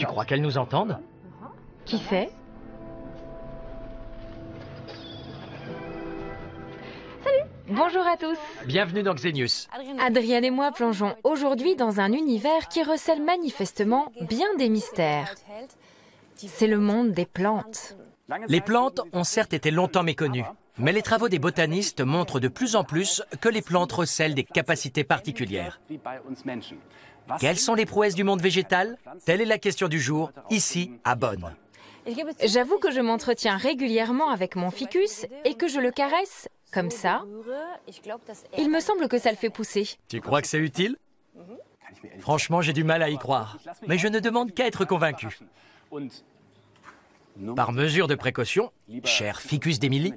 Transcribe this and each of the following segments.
Tu crois qu'elles nous entendent? Qui sait? Bonjour à tous. Bienvenue dans Xenius. Adrienne et moi plongeons aujourd'hui dans un univers qui recèle manifestement bien des mystères. C'est le monde des plantes. Les plantes ont certes été longtemps méconnues, mais les travaux des botanistes montrent de plus en plus que les plantes recèlent des capacités particulières. Quelles sont les prouesses du monde végétal? Telle est la question du jour, ici à Bonn. J'avoue que je m'entretiens régulièrement avec mon ficus et que je le caresse comme ça. Il me semble que ça le fait pousser. Tu crois que c'est utile? Franchement, j'ai du mal à y croire, mais je ne demande qu'à être convaincu. Par mesure de précaution, cher ficus d'Émilie,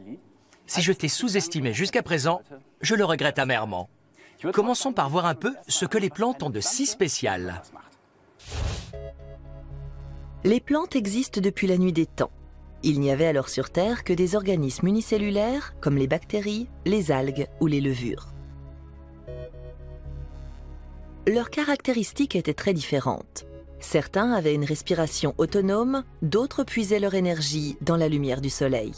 si je t'ai sous-estimé jusqu'à présent, je le regrette amèrement. Commençons par voir un peu ce que les plantes ont de si spécial. Les plantes existent depuis la nuit des temps. Il n'y avait alors sur Terre que des organismes unicellulaires comme les bactéries, les algues ou les levures. Leurs caractéristiques étaient très différentes. Certains avaient une respiration autonome, d'autres puisaient leur énergie dans la lumière du soleil.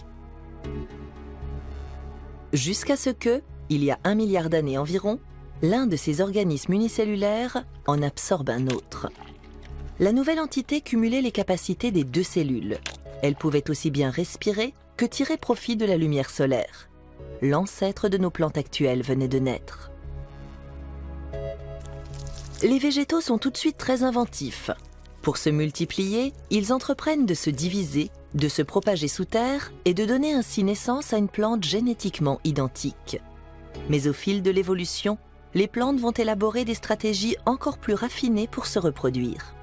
Jusqu'à ce que, il y a 1 milliard d'années environ, l'un de ces organismes unicellulaires en absorbe un autre. La nouvelle entité cumulait les capacités des 2 cellules. Elle pouvait aussi bien respirer que tirer profit de la lumière solaire. L'ancêtre de nos plantes actuelles venait de naître. Les végétaux sont tout de suite très inventifs. Pour se multiplier, ils entreprennent de se diviser, de se propager sous terre et de donner ainsi naissance à une plante génétiquement identique. Mais au fil de l'évolution, les plantes vont élaborer des stratégies encore plus raffinées pour se reproduire.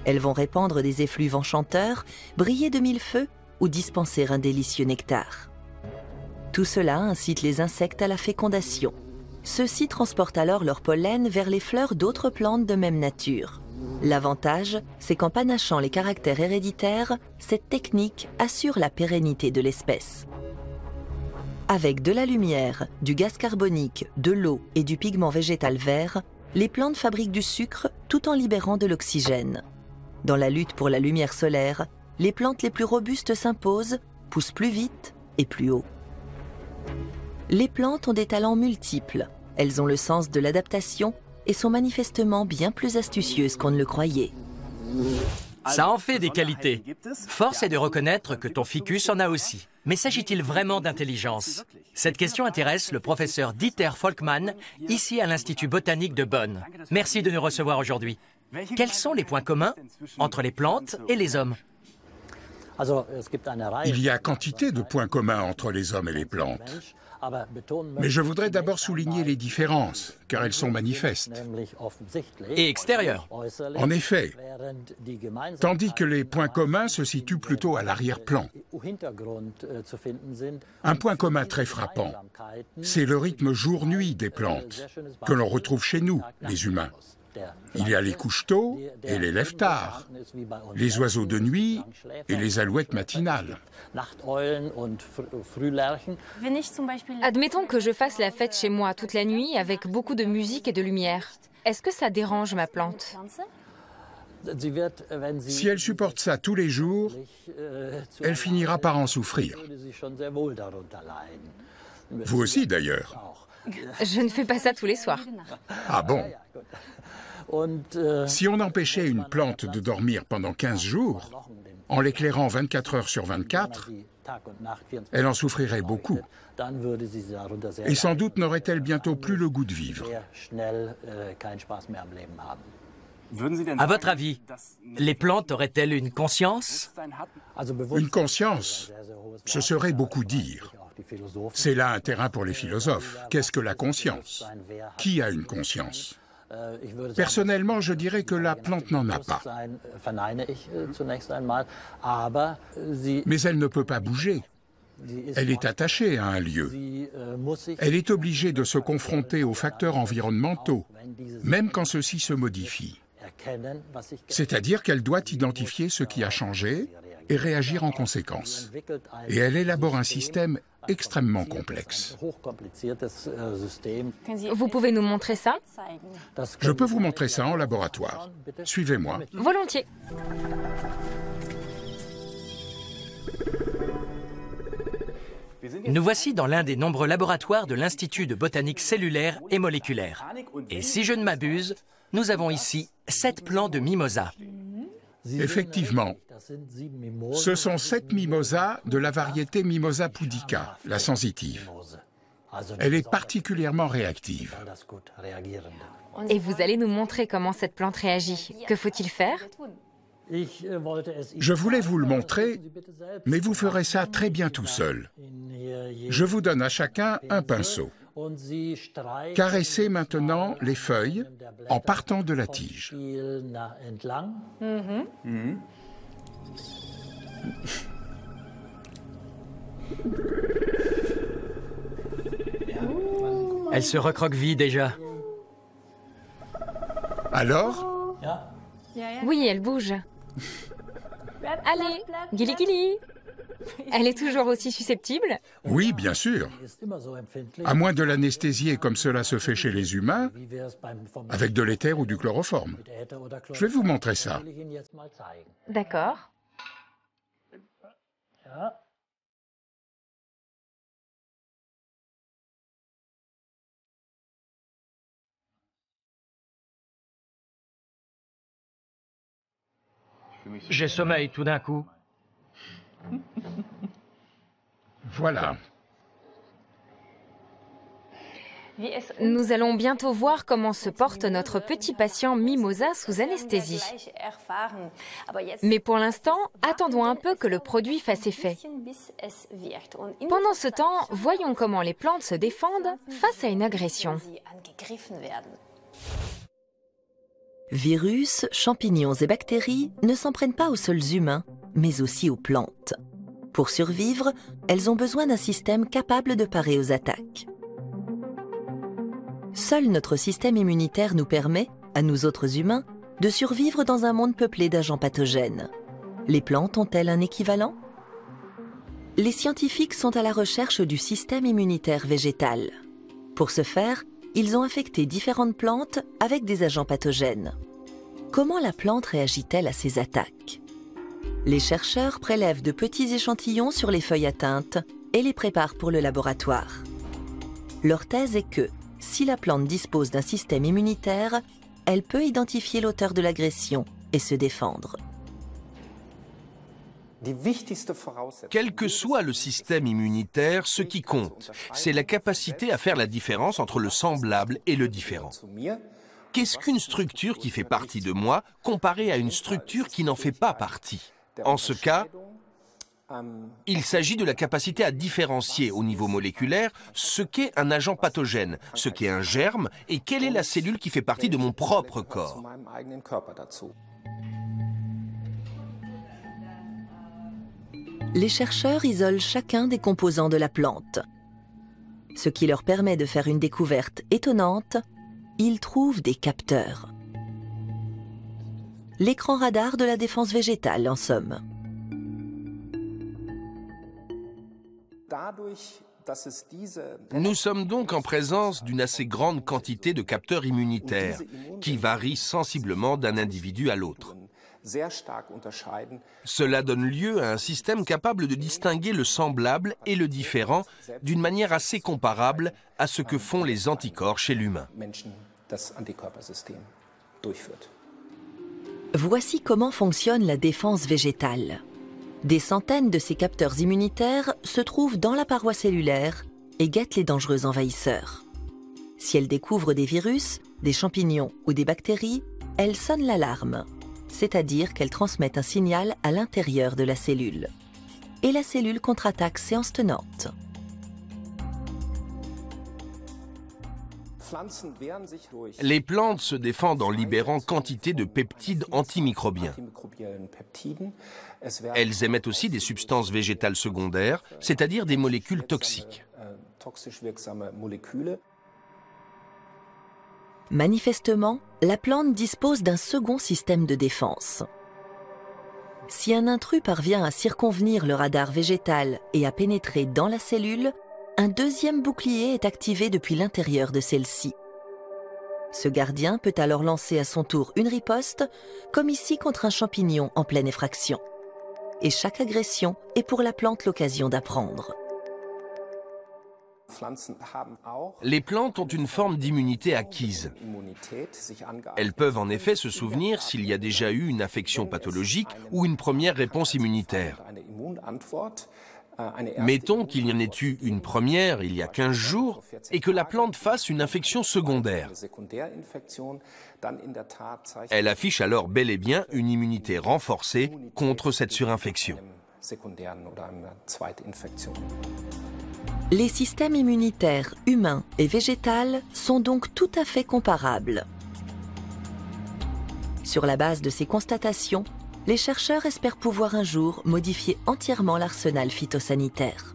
Elles vont répandre des effluves enchanteurs, briller de mille feux ou dispenser un délicieux nectar. Tout cela incite les insectes à la fécondation. Ceux-ci transportent alors leur pollen vers les fleurs d'autres plantes de même nature. L'avantage, c'est qu'en panachant les caractères héréditaires, cette technique assure la pérennité de l'espèce. Avec de la lumière, du gaz carbonique, de l'eau et du pigment végétal vert, les plantes fabriquent du sucre tout en libérant de l'oxygène. Dans la lutte pour la lumière solaire, les plantes les plus robustes s'imposent, poussent plus vite et plus haut. Les plantes ont des talents multiples. Elles ont le sens de l'adaptation et sont manifestement bien plus astucieuses qu'on ne le croyait. Ça en fait des qualités. Force est de reconnaître que ton ficus en a aussi. Mais s'agit-il vraiment d'intelligence? Cette question intéresse le professeur Dieter Volkmann, ici à l'Institut botanique de Bonn. Merci de nous recevoir aujourd'hui. Quels sont les points communs entre les plantes et les hommes? Il y a quantité de points communs entre les hommes et les plantes. Mais je voudrais d'abord souligner les différences, car elles sont manifestes. Et extérieures. En effet, tandis que les points communs se situent plutôt à l'arrière-plan. Un point commun très frappant, c'est le rythme jour-nuit des plantes, que l'on retrouve chez nous, les humains. Il y a les couches tôt et les lèvres tard, les oiseaux de nuit et les alouettes matinales. Admettons que je fasse la fête chez moi toute la nuit avec beaucoup de musique et de lumière. Est-ce que ça dérange ma plante? Si elle supporte ça tous les jours, elle finira par en souffrir. Vous aussi d'ailleurs. Je ne fais pas ça tous les soirs. Ah bon? Si on empêchait une plante de dormir pendant 15 jours, en l'éclairant 24 heures sur 24, elle en souffrirait beaucoup. Et sans doute n'aurait-elle bientôt plus le goût de vivre. À votre avis, les plantes auraient-elles une conscience? Une conscience, ce serait beaucoup dire. C'est là un terrain pour les philosophes. Qu'est-ce que la conscience? Qui a une conscience? Personnellement, je dirais que la plante n'en a pas. Mais elle ne peut pas bouger. Elle est attachée à un lieu. Elle est obligée de se confronter aux facteurs environnementaux, même quand ceux-ci se modifient. C'est-à-dire qu'elle doit identifier ce qui a changé et réagir en conséquence. Et elle élabore un système extrêmement complexe. Vous pouvez nous montrer ça? Je peux vous montrer ça en laboratoire. Suivez-moi. Volontiers. Nous voici dans l'un des nombreux laboratoires de l'Institut de botanique cellulaire et moléculaire. Et si je ne m'abuse, nous avons ici 7 plants de mimosa. Effectivement, ce sont 7 mimosas de la variété Mimosa pudica, la sensitive. Elle est particulièrement réactive. Et vous allez nous montrer comment cette plante réagit. Que faut-il faire? Je voulais vous le montrer, mais vous ferez ça très bien tout seul. Je vous donne à chacun un pinceau. Caressez maintenant les feuilles en partant de la tige. Elle se recroqueville déjà. Alors? Oui, elle bouge. Allez, guili guili. Elle est toujours aussi susceptible? Oui, bien sûr. À moins de l'anesthésier comme cela se fait chez les humains, avec de l'éther ou du chloroforme. Je vais vous montrer ça. D'accord. J'ai sommeil tout d'un coup. Voilà. Nous allons bientôt voir comment se porte notre petit patient Mimosa sous anesthésie. Mais pour l'instant, attendons un peu que le produit fasse effet. Pendant ce temps, voyons comment les plantes se défendent face à une agression. Virus, champignons et bactéries ne s'en prennent pas aux seuls humains, mais aussi aux plantes. Pour survivre, elles ont besoin d'un système capable de parer aux attaques. Seul notre système immunitaire nous permet, à nous autres humains, de survivre dans un monde peuplé d'agents pathogènes. Les plantes ont-elles un équivalent? Les scientifiques sont à la recherche du système immunitaire végétal. Pour ce faire, ils ont infecté différentes plantes avec des agents pathogènes. Comment la plante réagit-elle à ces attaques? Les chercheurs prélèvent de petits échantillons sur les feuilles atteintes et les préparent pour le laboratoire. Leur thèse est que, si la plante dispose d'un système immunitaire, elle peut identifier l'auteur de l'agression et se défendre. Quel que soit le système immunitaire, ce qui compte, c'est la capacité à faire la différence entre le semblable et le différent. Qu'est-ce qu'une structure qui fait partie de moi comparée à une structure qui n'en fait pas partie? En ce cas, il s'agit de la capacité à différencier au niveau moléculaire ce qu'est un agent pathogène, ce qu'est un germe et quelle est la cellule qui fait partie de mon propre corps. Les chercheurs isolent chacun des composants de la plante. Ce qui leur permet de faire une découverte étonnante, ils trouvent des capteurs. L'écran radar de la défense végétale, en somme. Nous sommes donc en présence d'une assez grande quantité de capteurs immunitaires, qui varient sensiblement d'un individu à l'autre. Cela donne lieu à un système capable de distinguer le semblable et le différent d'une manière assez comparable à ce que font les anticorps chez l'humain. Voici comment fonctionne la défense végétale. Des centaines de ces capteurs immunitaires se trouvent dans la paroi cellulaire et guettent les dangereux envahisseurs. Si elles découvrent des virus, des champignons ou des bactéries, elles sonnent l'alarme, c'est-à-dire qu'elles transmettent un signal à l'intérieur de la cellule. Et la cellule contre-attaque séance tenante. Les plantes se défendent en libérant quantité de peptides antimicrobiens. Elles émettent aussi des substances végétales secondaires, c'est-à-dire des molécules toxiques. Manifestement, la plante dispose d'un second système de défense. Si un intrus parvient à circonvenir le radar végétal et à pénétrer dans la cellule, un deuxième bouclier est activé depuis l'intérieur de celle-ci. Ce gardien peut alors lancer à son tour une riposte, comme ici contre un champignon en pleine effraction. Et chaque agression est pour la plante l'occasion d'apprendre. Les plantes ont une forme d'immunité acquise. Elles peuvent en effet se souvenir s'il y a déjà eu une affection pathologique ou une première réponse immunitaire. Mettons qu'il y en ait eu une première il y a 15 jours et que la plante fasse une infection secondaire. Elle affiche alors bel et bien une immunité renforcée contre cette surinfection. Les systèmes immunitaires humains et végétal sont donc tout à fait comparables. Sur la base de ces constatations, les chercheurs espèrent pouvoir un jour modifier entièrement l'arsenal phytosanitaire.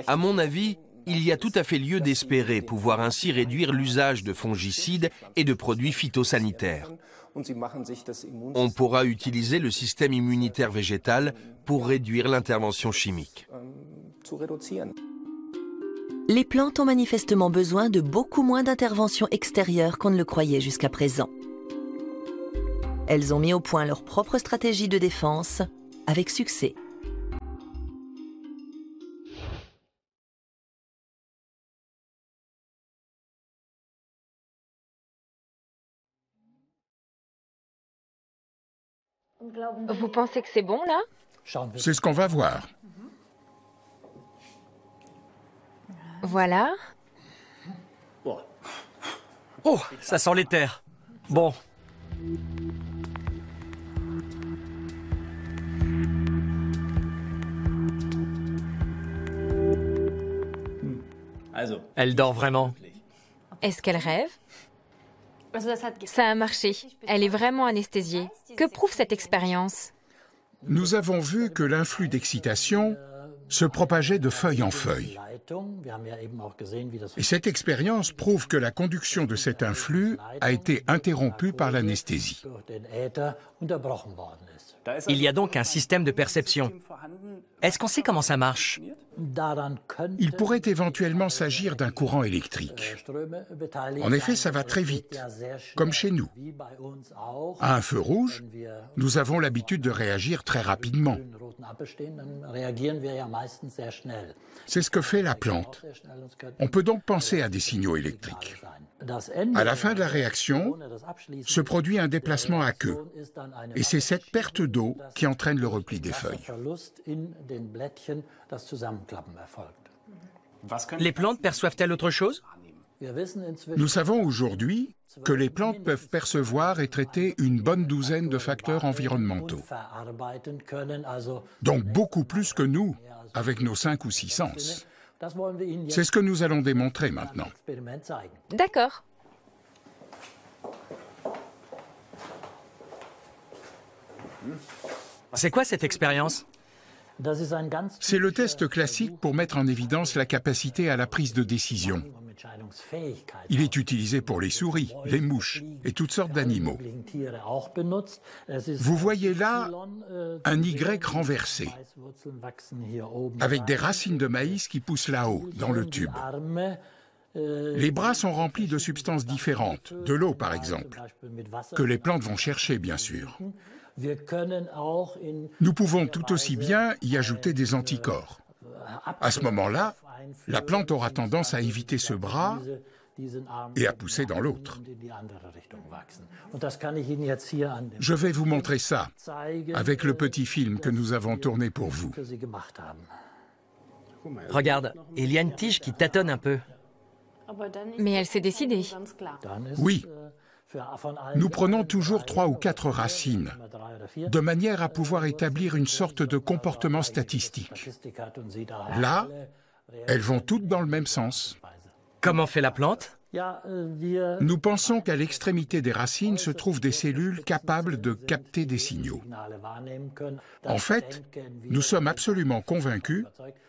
À mon avis, il y a tout à fait lieu d'espérer pouvoir ainsi réduire l'usage de fongicides et de produits phytosanitaires. On pourra utiliser le système immunitaire végétal pour réduire l'intervention chimique. Les plantes ont manifestement besoin de beaucoup moins d'interventions extérieures qu'on ne le croyait jusqu'à présent. Elles ont mis au point leur propre stratégie de défense, avec succès. Vous pensez que c'est bon, là? C'est ce qu'on va voir. Voilà. Oh, ça sent l'éther. Bon. Elle dort vraiment. Est-ce qu'elle rêve? Ça a marché. Elle est vraiment anesthésiée. Que prouve cette expérience? Nous avons vu que l'influx d'excitation se propageait de feuille en feuille. Et cette expérience prouve que la conduction de cet influx a été interrompue par l'anesthésie. Il y a donc un système de perception. Est-ce qu'on sait comment ça marche? Il pourrait éventuellement s'agir d'un courant électrique. En effet, ça va très vite, comme chez nous. À un feu rouge, nous avons l'habitude de réagir très rapidement. C'est ce que fait la plante. On peut donc penser à des signaux électriques. À la fin de la réaction, se produit un déplacement à queue. Et c'est cette perte d'eau qui entraîne le repli des feuilles. Les plantes perçoivent-elles autre chose? Nous savons aujourd'hui que les plantes peuvent percevoir et traiter une bonne douzaine de facteurs environnementaux. Donc beaucoup plus que nous, avec nos 5 ou 6 sens. C'est ce que nous allons démontrer maintenant. D'accord. C'est quoi cette expérience? C'est le test classique pour mettre en évidence la capacité à la prise de décision. Il est utilisé pour les souris, les mouches et toutes sortes d'animaux. Vous voyez là un Y renversé, avec des racines de maïs qui poussent là-haut, dans le tube. Les bras sont remplis de substances différentes, de l'eau par exemple, que les plantes vont chercher bien sûr. Nous pouvons tout aussi bien y ajouter des anticorps. À ce moment-là, la plante aura tendance à éviter ce bras et à pousser dans l'autre. Je vais vous montrer ça avec le petit film que nous avons tourné pour vous. Regarde, il y a une tige qui tâtonne un peu. Mais elle s'est décidée. Oui. Nous prenons toujours 3 ou 4 racines, de manière à pouvoir établir une sorte de comportement statistique. Là, elles vont toutes dans le même sens. Comment fait la plante? Nous pensons qu'à l'extrémité des racines se trouvent des cellules capables de capter des signaux. En fait, nous sommes absolument convaincus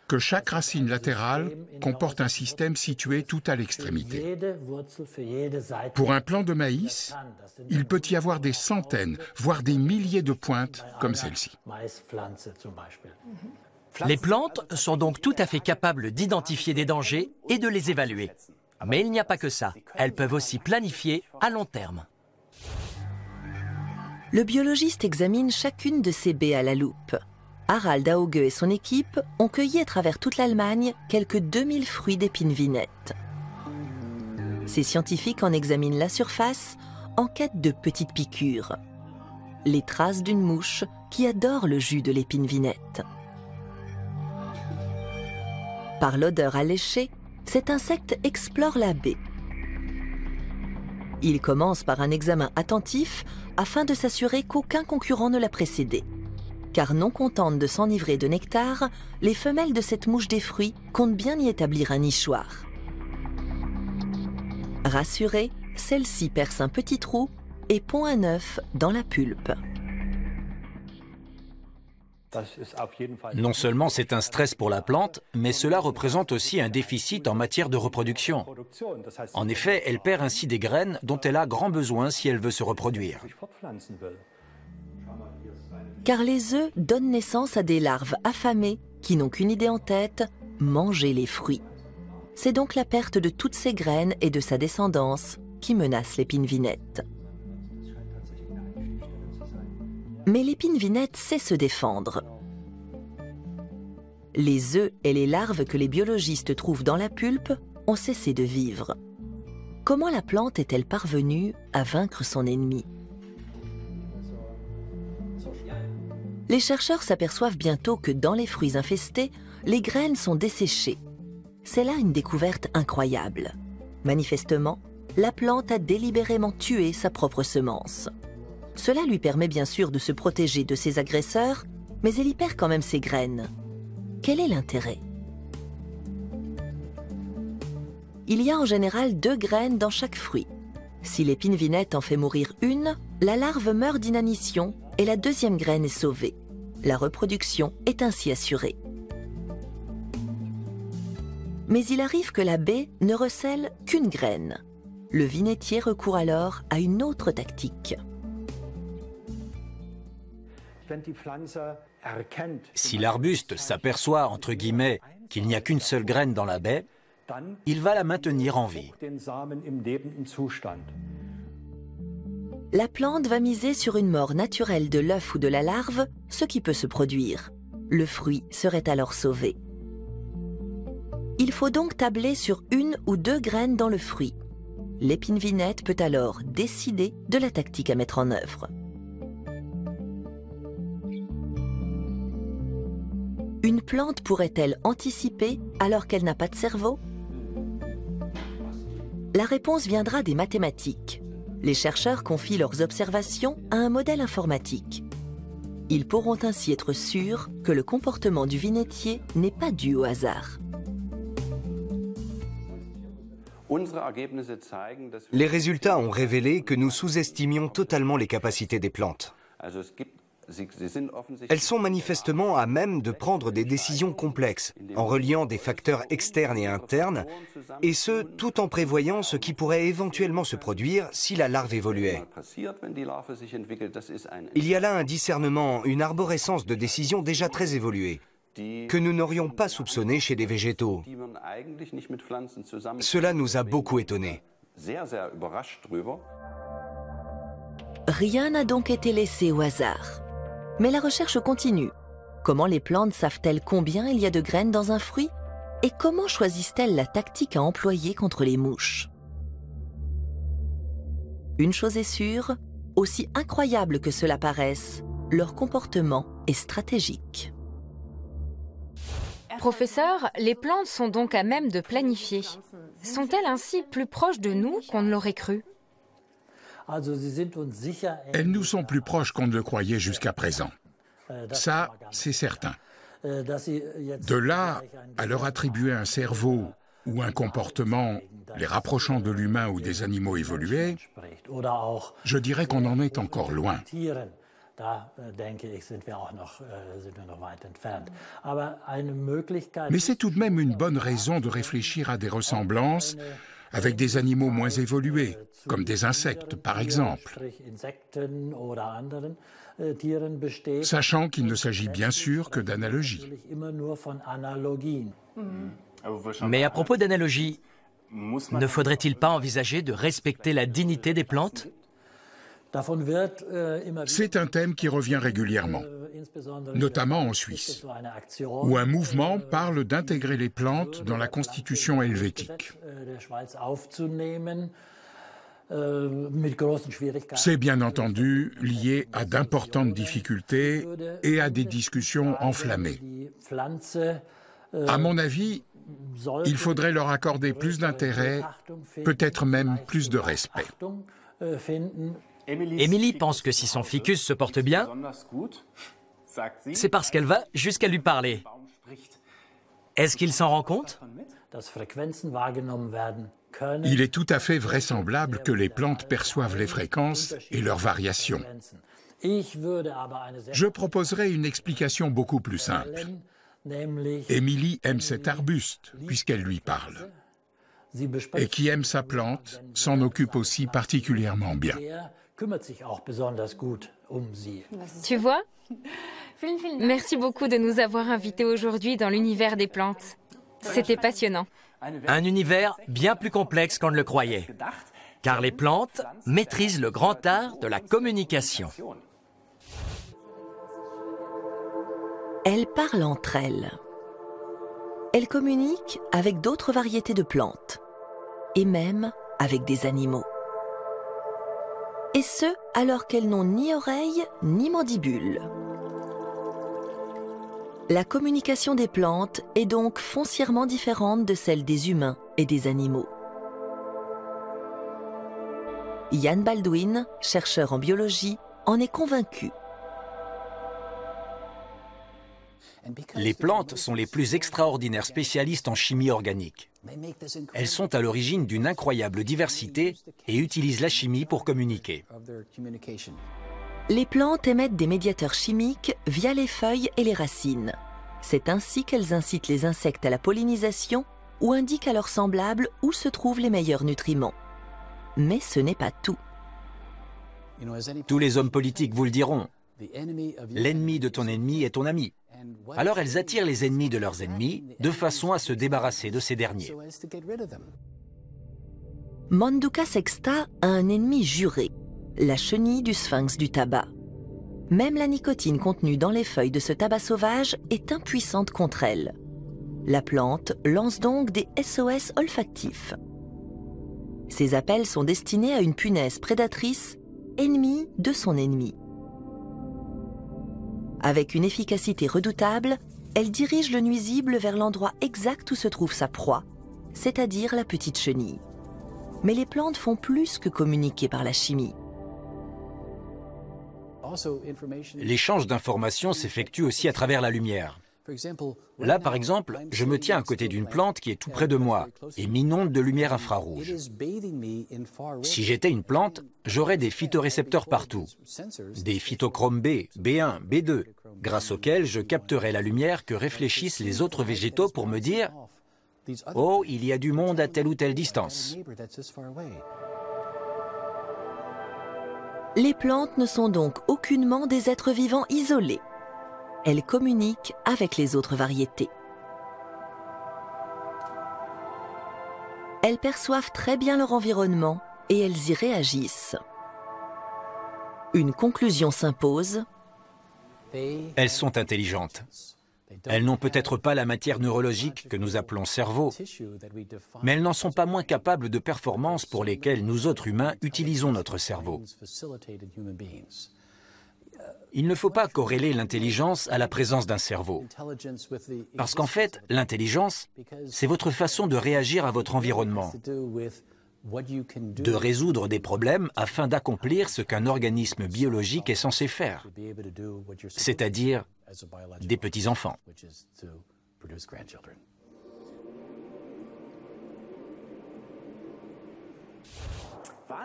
que chaque racine latérale comporte un système situé tout à l'extrémité. Pour un plant de maïs, il peut y avoir des centaines, voire des milliers de pointes comme celle-ci. Les plantes sont donc tout à fait capables d'identifier des dangers et de les évaluer. Mais il n'y a pas que ça. Elles peuvent aussi planifier à long terme. Le biologiste examine chacune de ces baies à la loupe. Harald Auge et son équipe ont cueilli à travers toute l'Allemagne quelques 2000 fruits d'épine-vinette. Ces scientifiques en examinent la surface en quête de petites piqûres. Les traces d'une mouche qui adore le jus de l'épine-vinette. Par l'odeur alléchée, cet insecte explore la baie. Il commence par un examen attentif afin de s'assurer qu'aucun concurrent ne l'a précédé. Car non contentes de s'enivrer de nectar, les femelles de cette mouche des fruits comptent bien y établir un nichoir. Rassurée, celle-ci perce un petit trou et pond un œuf dans la pulpe. Non seulement c'est un stress pour la plante, mais cela représente aussi un déficit en matière de reproduction. En effet, elle perd ainsi des graines dont elle a grand besoin si elle veut se reproduire. Car les œufs donnent naissance à des larves affamées qui n'ont qu'une idée en tête, manger les fruits. C'est donc la perte de toutes ces graines et de sa descendance qui menace l'épine-vinette. Mais l'épine-vinette sait se défendre. Les œufs et les larves que les biologistes trouvent dans la pulpe ont cessé de vivre. Comment la plante est-elle parvenue à vaincre son ennemi ? Les chercheurs s'aperçoivent bientôt que dans les fruits infestés, les graines sont desséchées. C'est là une découverte incroyable. Manifestement, la plante a délibérément tué sa propre semence. Cela lui permet bien sûr de se protéger de ses agresseurs, mais elle y perd quand même ses graines. Quel est l'intérêt ? Il y a en général 2 graines dans chaque fruit. Si l'épine-vinette en fait mourir une, la larve meurt d'inanition et la deuxième graine est sauvée. La reproduction est ainsi assurée. Mais il arrive que la baie ne recèle qu'une graine. Le vinettier recourt alors à une autre tactique. Si l'arbuste s'aperçoit, entre guillemets, qu'il n'y a qu'une seule graine dans la baie, il va la maintenir en vie. La plante va miser sur une mort naturelle de l'œuf ou de la larve, ce qui peut se produire. Le fruit serait alors sauvé. Il faut donc tabler sur 1 ou 2 graines dans le fruit. L'épine-vinette peut alors décider de la tactique à mettre en œuvre. Une plante pourrait-elle anticiper alors qu'elle n'a pas de cerveau ? La réponse viendra des mathématiques. Les chercheurs confient leurs observations à un modèle informatique. Ils pourront ainsi être sûrs que le comportement du vinettier n'est pas dû au hasard. Les résultats ont révélé que nous sous-estimions totalement les capacités des plantes. Elles sont manifestement à même de prendre des décisions complexes, en reliant des facteurs externes et internes, et ce, tout en prévoyant ce qui pourrait éventuellement se produire si la larve évoluait. Il y a là un discernement, une arborescence de décisions déjà très évoluée, que nous n'aurions pas soupçonné chez des végétaux. Cela nous a beaucoup étonnés. Rien n'a donc été laissé au hasard. Mais la recherche continue. Comment les plantes savent-elles combien il y a de graines dans un fruit ? Et comment choisissent-elles la tactique à employer contre les mouches ? Une chose est sûre, aussi incroyable que cela paraisse, leur comportement est stratégique. Professeur, les plantes sont donc à même de planifier. Sont-elles ainsi plus proches de nous qu'on ne l'aurait cru ? Elles nous sont plus proches qu'on ne le croyait jusqu'à présent. Ça, c'est certain. De là à leur attribuer un cerveau ou un comportement les rapprochant de l'humain ou des animaux évolués, je dirais qu'on en est encore loin. Mais c'est tout de même une bonne raison de réfléchir à des ressemblances avec des animaux moins évolués, comme des insectes par exemple. Sachant qu'il ne s'agit bien sûr que d'analogies. Mais à propos d'analogies, ne faudrait-il pas envisager de respecter la dignité des plantes? C'est un thème qui revient régulièrement, notamment en Suisse, où un mouvement parle d'intégrer les plantes dans la constitution helvétique. C'est bien entendu lié à d'importantes difficultés et à des discussions enflammées. À mon avis, il faudrait leur accorder plus d'intérêt, peut-être même plus de respect. Émilie pense que si son ficus se porte bien, c'est parce qu'elle va jusqu'à lui parler. Est-ce qu'il s'en rend compte? Il est tout à fait vraisemblable que les plantes perçoivent les fréquences et leurs variations. Je proposerai une explication beaucoup plus simple. Émilie aime cet arbuste, puisqu'elle lui parle. Et qui aime sa plante s'en occupe aussi particulièrement bien. Tu vois? Merci beaucoup de nous avoir invités aujourd'hui dans l'univers des plantes. C'était passionnant. Un univers bien plus complexe qu'on ne le croyait, car les plantes maîtrisent le grand art de la communication. Elles parlent entre elles. Elles communiquent avec d'autres variétés de plantes, et même avec des animaux. Et ce, alors qu'elles n'ont ni oreilles ni mandibules. La communication des plantes est donc foncièrement différente de celle des humains et des animaux. Ian Baldwin, chercheur en biologie, en est convaincu. Les plantes sont les plus extraordinaires spécialistes en chimie organique. Elles sont à l'origine d'une incroyable diversité et utilisent la chimie pour communiquer. Les plantes émettent des médiateurs chimiques via les feuilles et les racines. C'est ainsi qu'elles incitent les insectes à la pollinisation ou indiquent à leurs semblables où se trouvent les meilleurs nutriments. Mais ce n'est pas tout. Tous les hommes politiques vous le diront. L'ennemi de ton ennemi est ton ami. Alors elles attirent les ennemis de leurs ennemis de façon à se débarrasser de ces derniers. Manduca sexta a un ennemi juré, la chenille du sphinx du tabac. Même la nicotine contenue dans les feuilles de ce tabac sauvage est impuissante contre elle. La plante lance donc des SOS olfactifs. Ces appels sont destinés à une punaise prédatrice, ennemie de son ennemi. Avec une efficacité redoutable, elle dirige le nuisible vers l'endroit exact où se trouve sa proie, c'est-à-dire la petite chenille. Mais les plantes font plus que communiquer par la chimie. L'échange d'informations s'effectue aussi à travers la lumière. Là, par exemple, je me tiens à côté d'une plante qui est tout près de moi et m'inonde de lumière infrarouge. Si j'étais une plante, j'aurais des phytorécepteurs partout, des phytochromes B, B1, B2, grâce auxquels je capterais la lumière que réfléchissent les autres végétaux pour me dire « Oh, il y a du monde à telle ou telle distance ». Les plantes ne sont donc aucunement des êtres vivants isolés. Elles communiquent avec les autres variétés. Elles perçoivent très bien leur environnement et elles y réagissent. Une conclusion s'impose. Elles sont intelligentes. Elles n'ont peut-être pas la matière neurologique que nous appelons cerveau, mais elles n'en sont pas moins capables de performances pour lesquelles nous autres humains utilisons notre cerveau. Il ne faut pas corréler l'intelligence à la présence d'un cerveau. Parce qu'en fait, l'intelligence, c'est votre façon de réagir à votre environnement, de résoudre des problèmes afin d'accomplir ce qu'un organisme biologique est censé faire, c'est-à-dire des petits-enfants.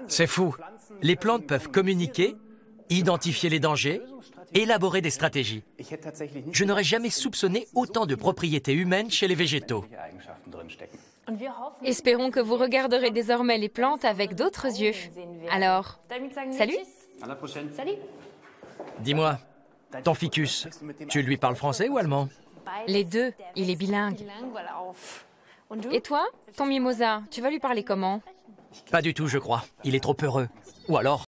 C'est fou. Les plantes peuvent communiquer, identifier les dangers, élaborer des stratégies. Je n'aurais jamais soupçonné autant de propriétés humaines chez les végétaux. Espérons que vous regarderez désormais les plantes avec d'autres yeux. Alors, salut. Salut. Dis-moi, ton ficus, tu lui parles français ou allemand? Les deux, il est bilingue. Et toi, ton mimosa, tu vas lui parler comment? Pas du tout, je crois. Il est trop heureux. Ou alors,